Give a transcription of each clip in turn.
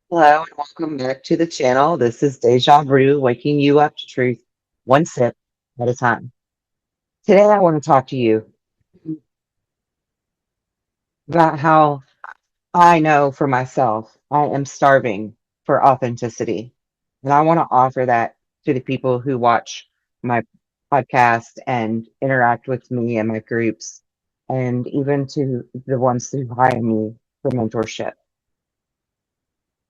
Hello and welcome back to the channel. This is Deja Brew, waking you up to truth, one sip at a time. Today, I want to talk to you about how I know for myself I am starving for authenticity. And I want to offer that to the people who watch my podcast and interact with me and my groups, and even to the ones who hire me for mentorship.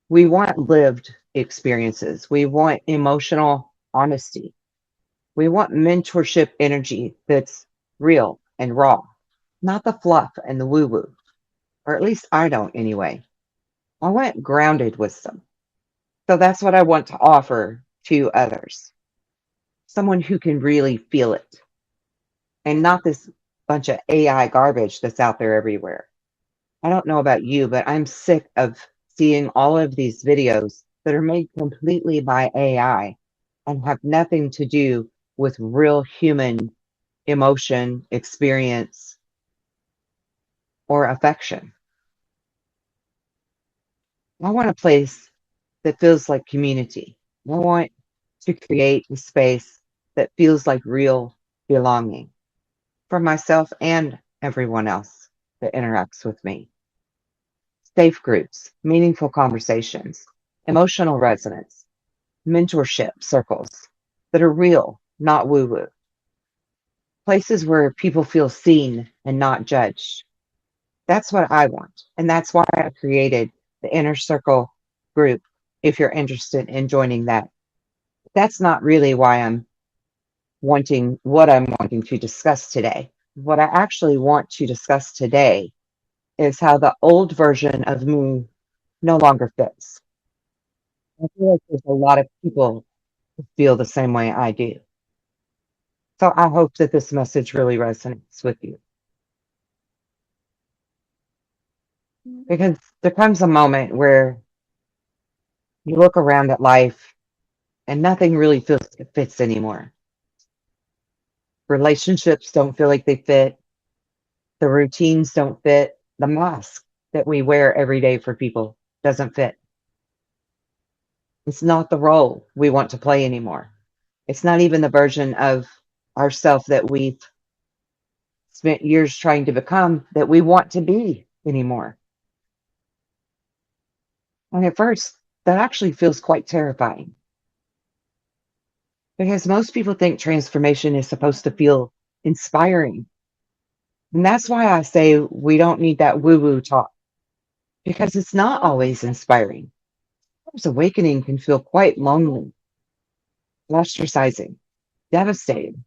We want lived experiences, we want emotional honesty. We want mentorship energy that's real and raw, not the fluff and the woo woo, or at least I don't anyway. I want grounded wisdom. So that's what I want to offer to others. Someone who can really feel it and not this bunch of AI garbage that's out there everywhere. I don't know about you, but I'm sick of seeing all of these videos that are made completely by AI and have nothing to do with real human emotion, experience, or affection. I want a place that feels like community. I want to create a space that feels like real belonging for myself and everyone else that interacts with me. Safe groups, meaningful conversations, emotional resonance, mentorship circles that are real, not woo woo. Places where people feel seen and not judged. That's what I want. And that's why I created the Inner Circle group, if you're interested in joining that. That's not really why I'm wanting to discuss today. What I actually want to discuss today is how the old version of me no longer fits. I feel like there's a lot of people who feel the same way I do. So I hope that this message really resonates with you, because there comes a moment where you look around at life and nothing really feels it fits anymore. Relationships don't feel like they fit. The routines don't fit. The mask that we wear every day for people doesn't fit. It's not the role we want to play anymore. It's not even the version of ourself that we've spent years trying to become that we want to be anymore. And at first, that actually feels quite terrifying, because most people think transformation is supposed to feel inspiring. And that's why I say we don't need that woo woo talk, because it's not always inspiring. Sometimes awakening can feel quite lonely, ostracizing, devastating.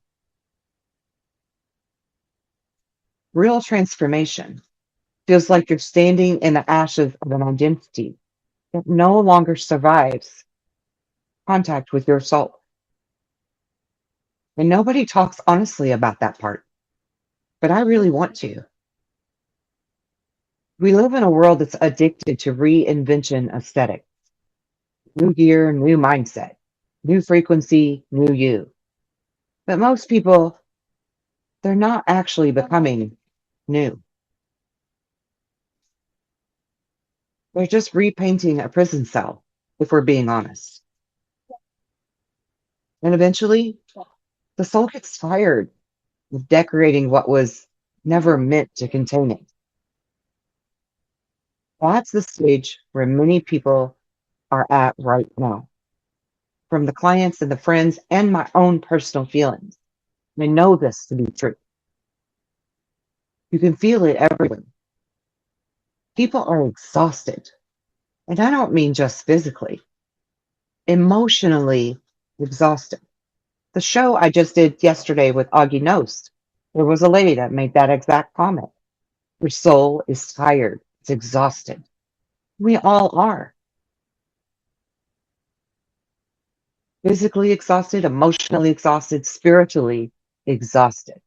Real transformation feels like you're standing in the ashes of an identity that no longer survives contact with your soul. And nobody talks honestly about that part, but I really want to. We live in a world that's addicted to reinvention aesthetic. New gear, new mindset, new frequency, new you. But most people, they're not actually becoming new. They're just repainting a prison cell, if we're being honest. And eventually, the soul gets tired of decorating what was never meant to contain it. That's the stage where many people are at right now, from the clients and the friends and my own personal feelings. I know this to be true. You can feel it everywhere. People are exhausted. And I don't mean just physically, emotionally exhausted. The show I just did yesterday with Augie Nost, there was a lady that made that exact comment. Her soul is tired, it's exhausted. We all are. Physically exhausted, emotionally exhausted, spiritually exhausted.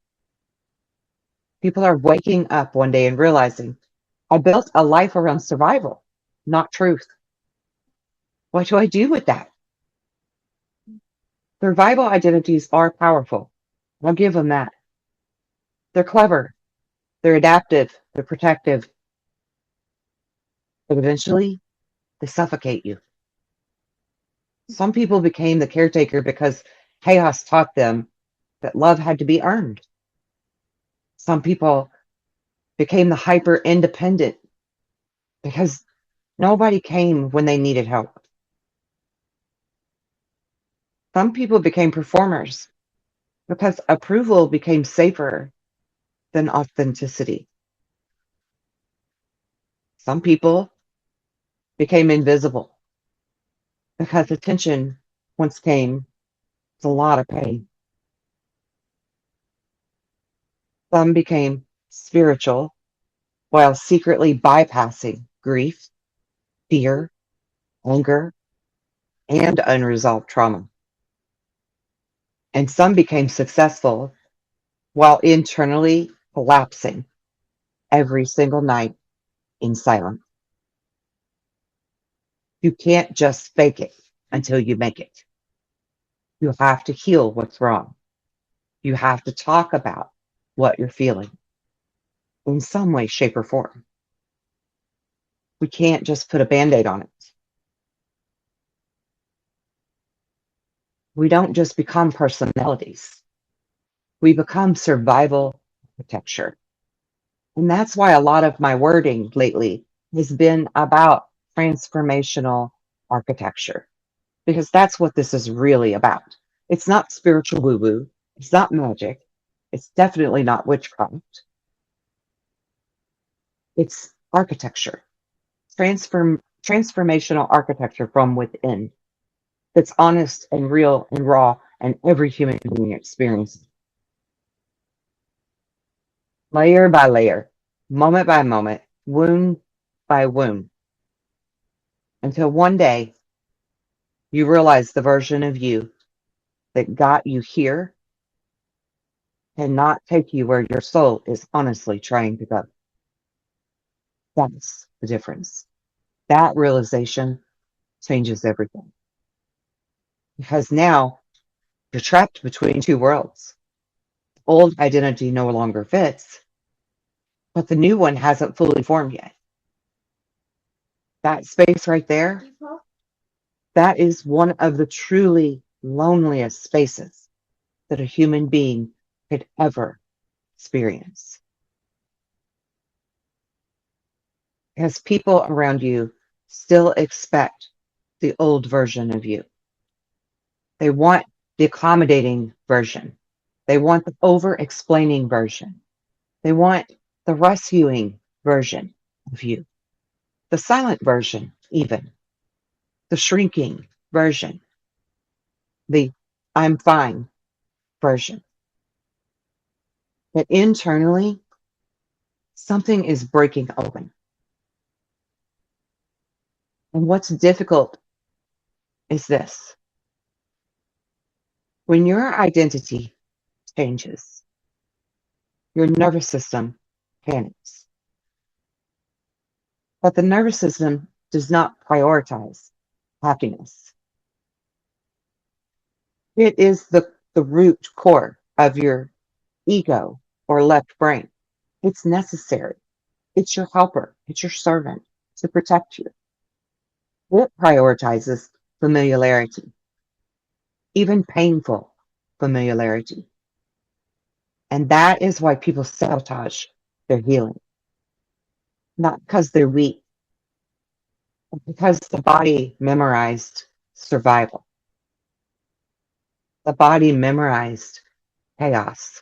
People are waking up one day and realizing, I built a life around survival, not truth. What do I do with that? Survival identities are powerful. I'll give them that. They're clever, they're adaptive, they're protective, but eventually they suffocate you. Some people became the caretaker because chaos taught them that love had to be earned. Some people became the hyper independent because nobody came when they needed help. Some people became performers because approval became safer than authenticity. Some people became invisible because attention once came with a lot of pain. Some became spiritual while secretly bypassing grief, fear, anger, and unresolved trauma. And some became successful while internally collapsing every single night in silence. You can't just fake it until you make it. You have to heal what's wrong. You have to talk about what you're feeling in some way, shape, or form. We can't just put a band aid on it. We don't just become personalities, we become survival architecture. And that's why a lot of my wording lately has been about transformational architecture, because that's what this is really about. It's not spiritual woo woo, it's not magic, it's definitely not witchcraft. It's architecture, transformational architecture from within that's honest and real and raw, and every human being experiences layer by layer, moment by moment, wound by wound, until one day you realize the version of you that got you here cannot take you where your soul is honestly trying to go. That's the difference. That realization changes everything. Because now you're trapped between two worlds. Old identity no longer fits, but the new one hasn't fully formed yet. That space right there, that is one of the truly loneliest spaces that a human being could ever experience. Because people around you still expect the old version of you. They want the accommodating version. They want the over explaining version. They want the rescuing version of you, the silent version, even the shrinking version, the I'm fine version. But internally, something is breaking open. And what's difficult is this: when your identity changes, your nervous system panics. But the nervous system does not prioritize happiness. It is the root core of your ego or left brain. It's necessary. It's your helper. It's your servant to protect you. It prioritizes familiarity, even painful familiarity. And that is why people sabotage their healing. Not because they're weak, but because the body memorized survival. The body memorized chaos.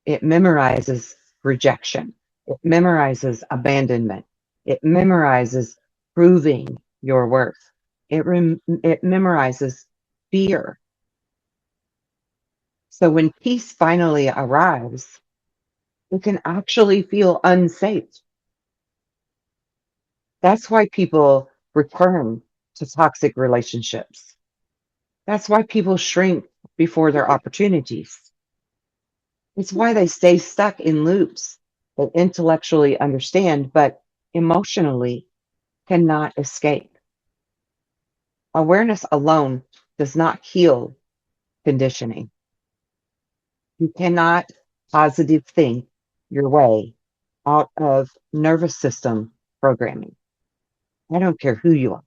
It memorizes rejection. It memorizes abandonment. It memorizes proving your worth. It memorizes fear. So when peace finally arrives, it can actually feel unsafe. That's why people return to toxic relationships. That's why people shrink before their opportunities. It's why they stay stuck in loops that intellectually understand, but emotionally cannot escape. Awareness alone does not heal conditioning. You cannot positive think your way out of nervous system programming. I don't care who you are.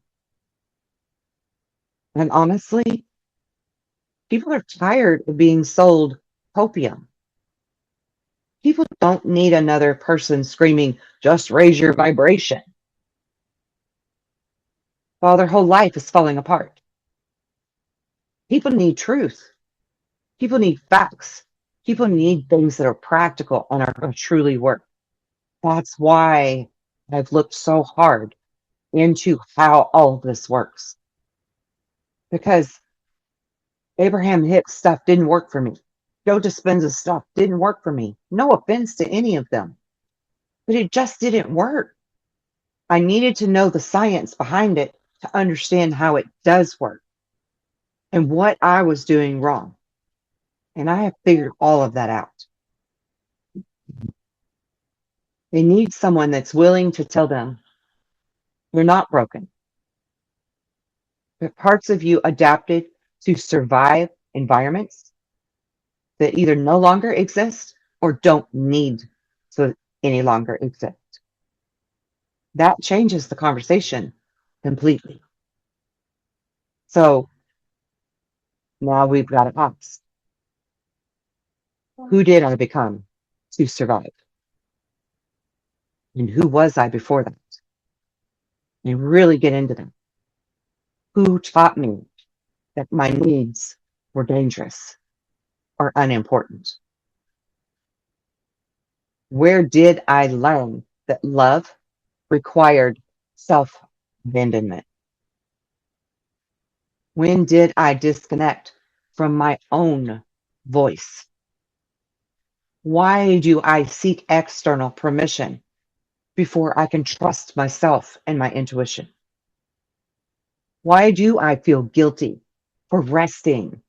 And honestly, people are tired of being sold hopium. People don't need another person screaming, just raise your vibration, while their whole life is falling apart. People need truth. People need facts. People need things that are practical and are going to truly work. That's why I've looked so hard into how all of this works. Because Abraham Hicks stuff didn't work for me. Joe Dispenza's stuff didn't work for me. No offense to any of them, but it just didn't work. I needed to know the science behind it to understand how it does work and what I was doing wrong. And I have figured all of that out. They need someone that's willing to tell them, you're not broken. But parts of you adapted to survive environments that either no longer exist or don't need to any longer exist. That changes the conversation completely. So now we've got to ask, who did I become to survive? And who was I before that? And really get into them. Who taught me that my needs were dangerous or unimportant? Where did I learn that love required self abandonment? When did I disconnect from my own voice? Why do I seek external permission before I can trust myself and my intuition? Why do I feel guilty for resting?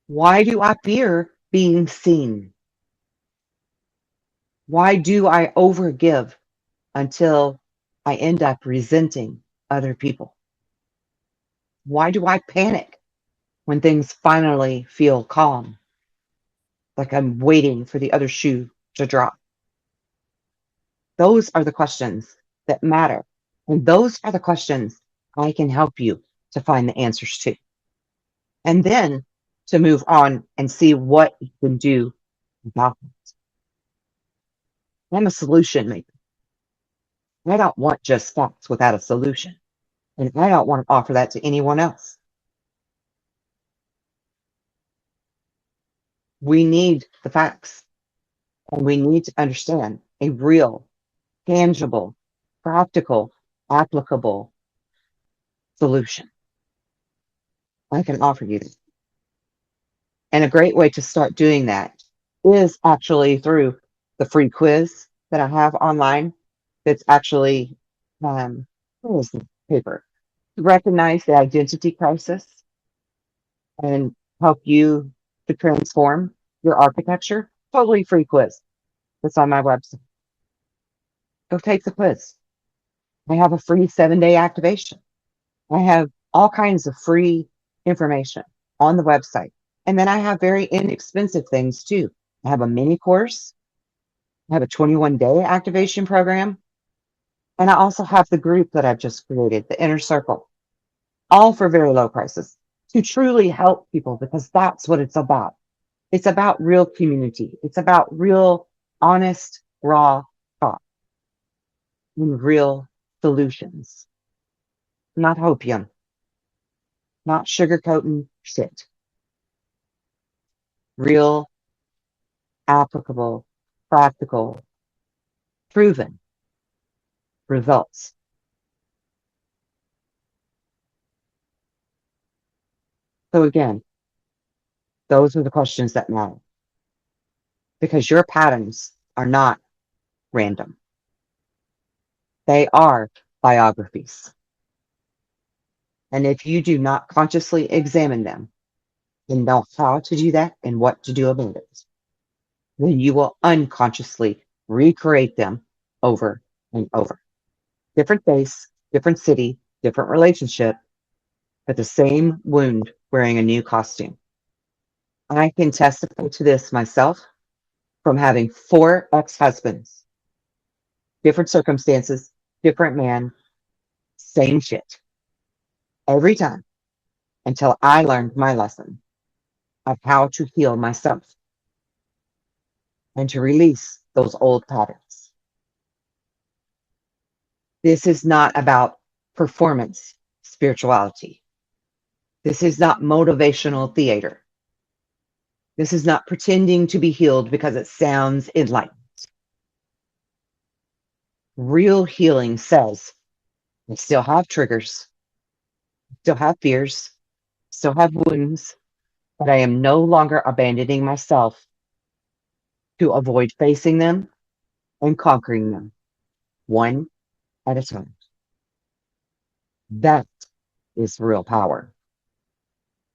Why do I fear being seen? Why do I overgive until I end up resenting other people? Why do I panic when things finally feel calm, like I'm waiting for the other shoe to drop? Those are the questions that matter. And those are the questions I can help you to find the answers to. And then to move on and see what you can do about it. I'm a solution maker. I don't want just facts without a solution. And I don't want to offer that to anyone else. We need the facts. And we need to understand a real, tangible, practical, applicable solution. I can offer you that. And a great way to start doing that is actually through the free quiz that I have online. That's actually, where is the paper? To recognize the identity crisis and help you to transform your architecture. Totally free quiz that's on my website. Go take the quiz. I have a free 7-day activation. I have all kinds of free information on the website. And then I have very inexpensive things too. I have a mini course. I have a 21-day activation program. And I also have the group that I've just created, the Inner Circle, all for very low prices to truly help people because that's what it's about. It's about real community. It's about real, honest, raw talk and real solutions, not hopium, not sugarcoating shit. Real, applicable, practical, proven results. So again, those are the questions that matter because your patterns are not random. They are biographies. And if you do not consciously examine them and know how to do that and what to do about it, then you will unconsciously recreate them over and over. Different face, different city, different relationship, but the same wound wearing a new costume. I can testify to this myself from having 4 ex-husbands, different circumstances, different man, same shit every time until I learned my lesson of how to heal myself and to release those old patterns. This is not about performance spirituality. This is not motivational theater. This is not pretending to be healed because it sounds enlightened. Real healing says, I still have triggers, still have fears, still have wounds, but I am no longer abandoning myself to avoid facing them and conquering them one at a time. That is real power.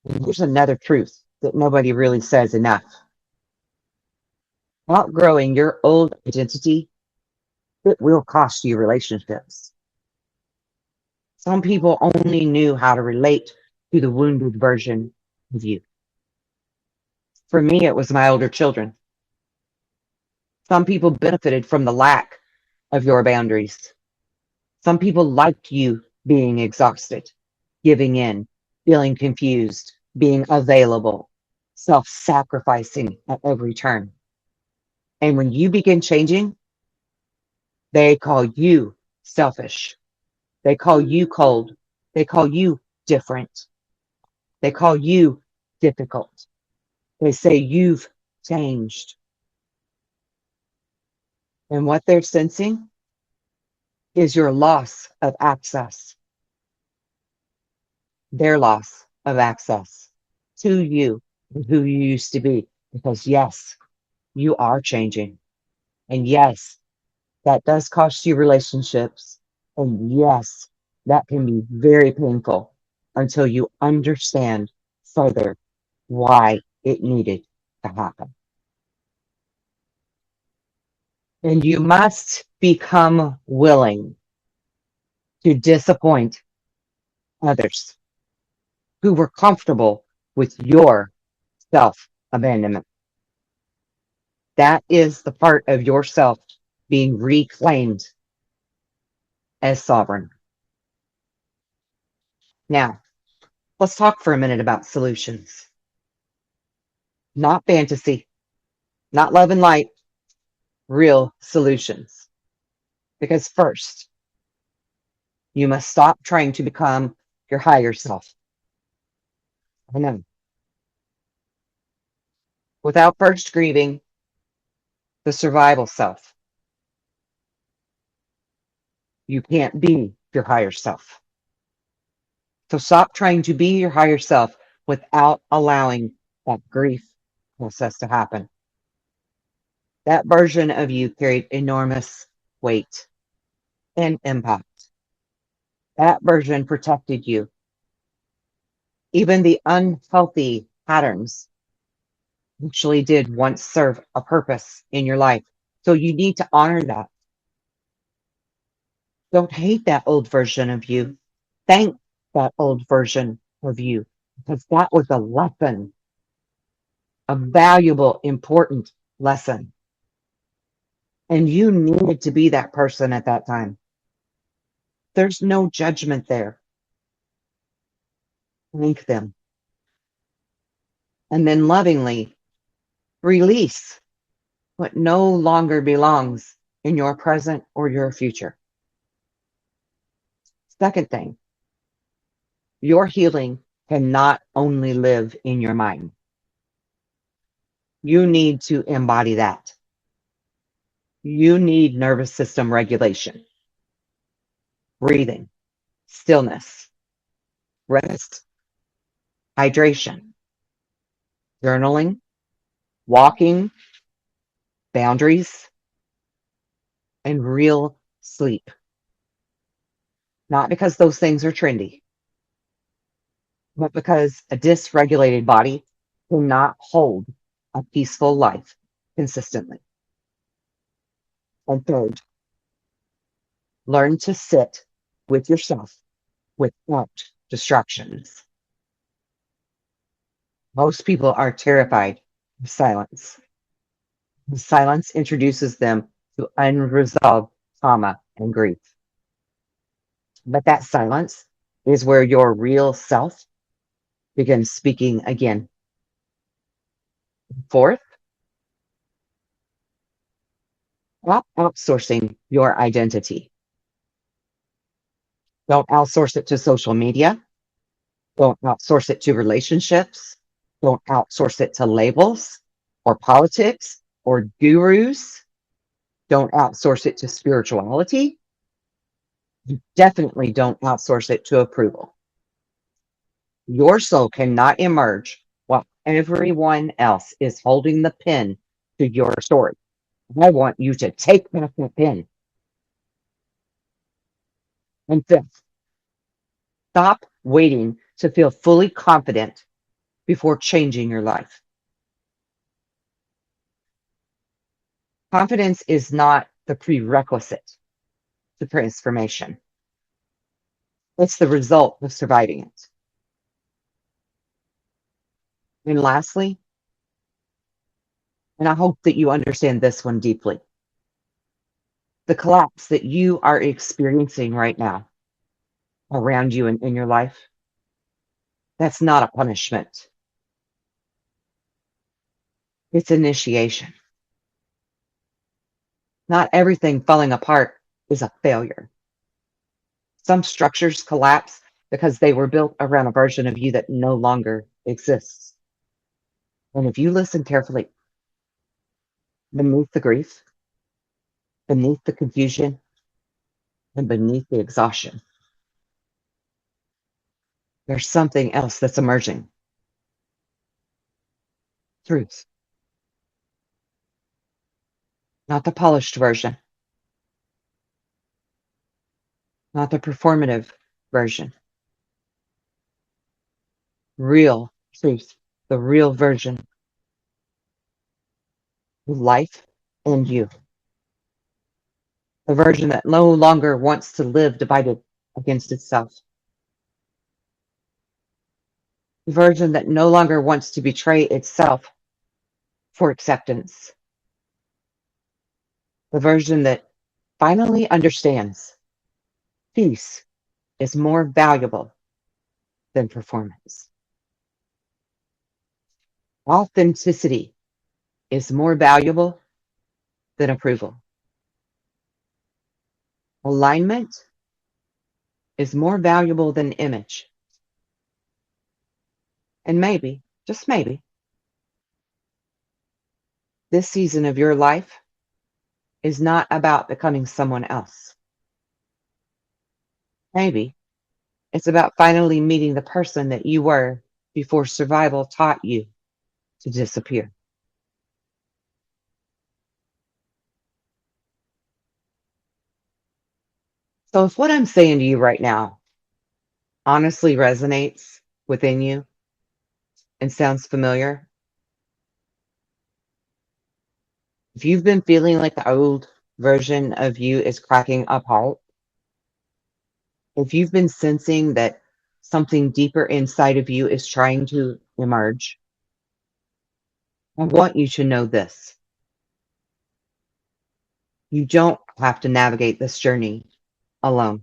And here's another truth that nobody really says enough. Outgrowing your old identity, it will cost you relationships. Some people only knew how to relate to the wounded version of you. For me, it was my older children. Some people benefited from the lack of your boundaries. Some people liked you being exhausted, giving in, feeling confused, being available, self sacrificing at every turn. And when you begin changing, they call you selfish. They call you cold. They call you different. They call you difficult. They say you've changed. And what they're sensing is your loss of access, their loss of access to you and who you used to be. Because, yes, you are changing. And yes, that does cost you relationships. And yes, that can be very painful until you understand further why it needed to happen. And you must become willing to disappoint others who were comfortable with your self abandonment. That is the part of yourself being reclaimed as sovereign. Now, let's talk for a minute about solutions. Not fantasy, not love and light, real solutions. Because first, you must stop trying to become your higher self. I know. Without first grieving the survival self, you can't be your higher self. So stop trying to be your higher self without allowing that grief process to happen. That version of you carried enormous weight and impact. That version protected you. Even the unhealthy patterns actually did once serve a purpose in your life. So you need to honor that. Don't hate that old version of you. Thank that old version of you because that was a lesson, a valuable, important lesson. And you needed to be that person at that time. There's no judgment there. Thank them. And then lovingly release what no longer belongs in your present or your future. Second thing, your healing cannot only live in your mind. You need to embody that. You need nervous system regulation, breathing, stillness, rest, hydration, journaling, walking, boundaries, and real sleep. Not because those things are trendy, but because a dysregulated body cannot hold a peaceful life consistently. And third, learn to sit with yourself without distractions. Most people are terrified of silence. Silence introduces them to unresolved trauma and grief. But that silence is where your real self begins speaking again. Fourth, stop outsourcing your identity. Don't outsource it to social media. Don't outsource it to relationships. Don't outsource it to labels or politics or gurus. Don't outsource it to spirituality. You definitely don't outsource it to approval. Your soul cannot emerge while everyone else is holding the pen to your story. I want you to take back that pen. And fifth, stop waiting to feel fully confident before changing your life. Confidence is not the prerequisite to transformation. It's the result of surviving it. And lastly, and I hope that you understand this one deeply, the collapse that you are experiencing right now around you and in your life, that's not a punishment. It's initiation. Not everything falling apart is a failure. Some structures collapse because they were built around a version of you that no longer exists. And if you listen carefully, beneath the grief, beneath the confusion, and beneath the exhaustion, there's something else that's emerging. Truth. Not the polished version, not the performative version. Real truth, the real version of life and you. The version that no longer wants to live divided against itself. The version that no longer wants to betray itself for acceptance. The version that finally understands peace is more valuable than performance. Authenticity is more valuable than approval. Alignment is more valuable than image. And maybe, just maybe, this season of your life is not about becoming someone else. Maybe it's about finally meeting the person that you were before survival taught you to disappear. So if what I'm saying to you right now honestly resonates within you and sounds familiar, if you've been feeling like the old version of you is cracking apart, if you've been sensing that something deeper inside of you is trying to emerge, I want you to know this. You don't have to navigate this journey alone.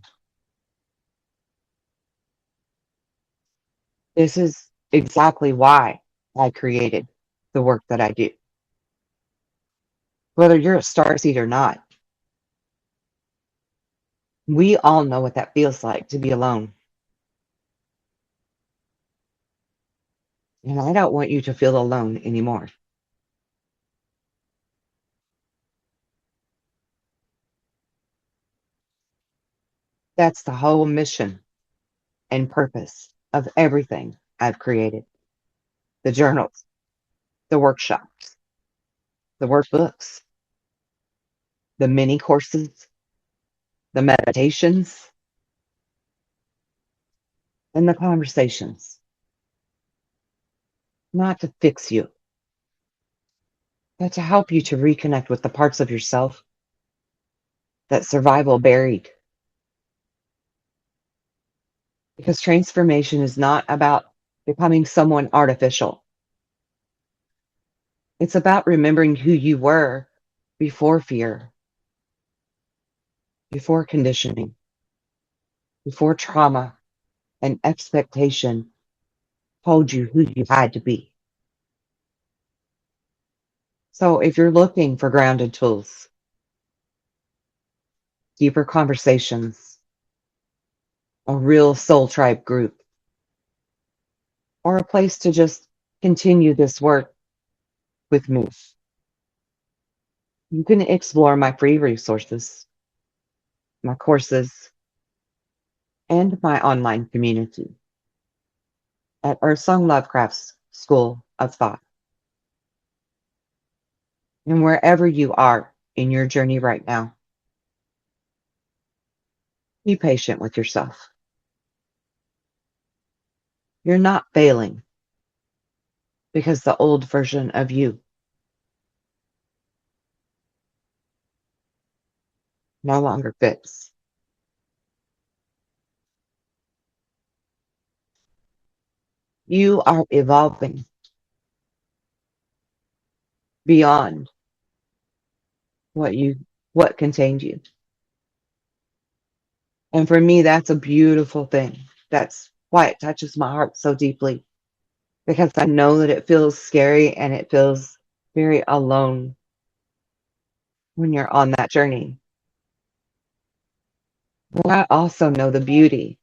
This is exactly why I created the work that I do. Whether you're a starseed or not, we all know what that feels like to be alone. And I don't want you to feel alone anymore. That's the whole mission and purpose of everything I've created. The journals, the workshops, the workbooks, the mini courses, the meditations, and the conversations. Not to fix you, but to help you to reconnect with the parts of yourself that survival buried. Because transformation is not about becoming someone artificial. It's about remembering who you were before fear, before conditioning, before trauma and expectation told you who you had to be. So if you're looking for grounded tools, deeper conversations, a real soul tribe group, or a place to just continue this work with me, you can explore my free resources, my courses, and my online community at EarthSong Lovecraft's School of Thought. And wherever you are in your journey right now, be patient with yourself. You're not failing because the old version of you no longer fits. You are evolving beyond what you what contained you. And for me, that's a beautiful thing. That's why it touches my heart so deeply, because I know that it feels scary and it feels very alone when you're on that journey. But I also know the beauty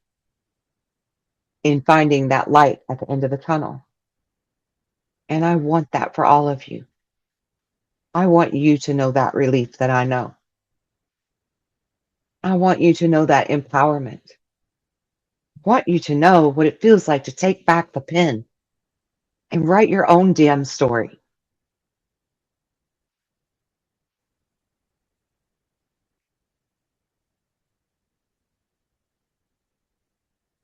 in finding that light at the end of the tunnel. And I want that for all of you. I want you to know that relief that I know. I want you to know that empowerment. I want you to know what it feels like to take back the pen and write your own damn story.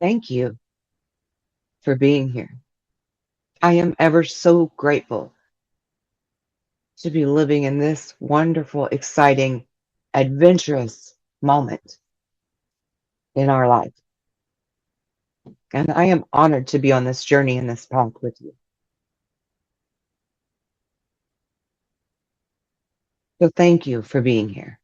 Thank you for being here. I am ever so grateful to be living in this wonderful, exciting, adventurous moment in our life. And I am honored to be on this journey and this path with you. So thank you for being here.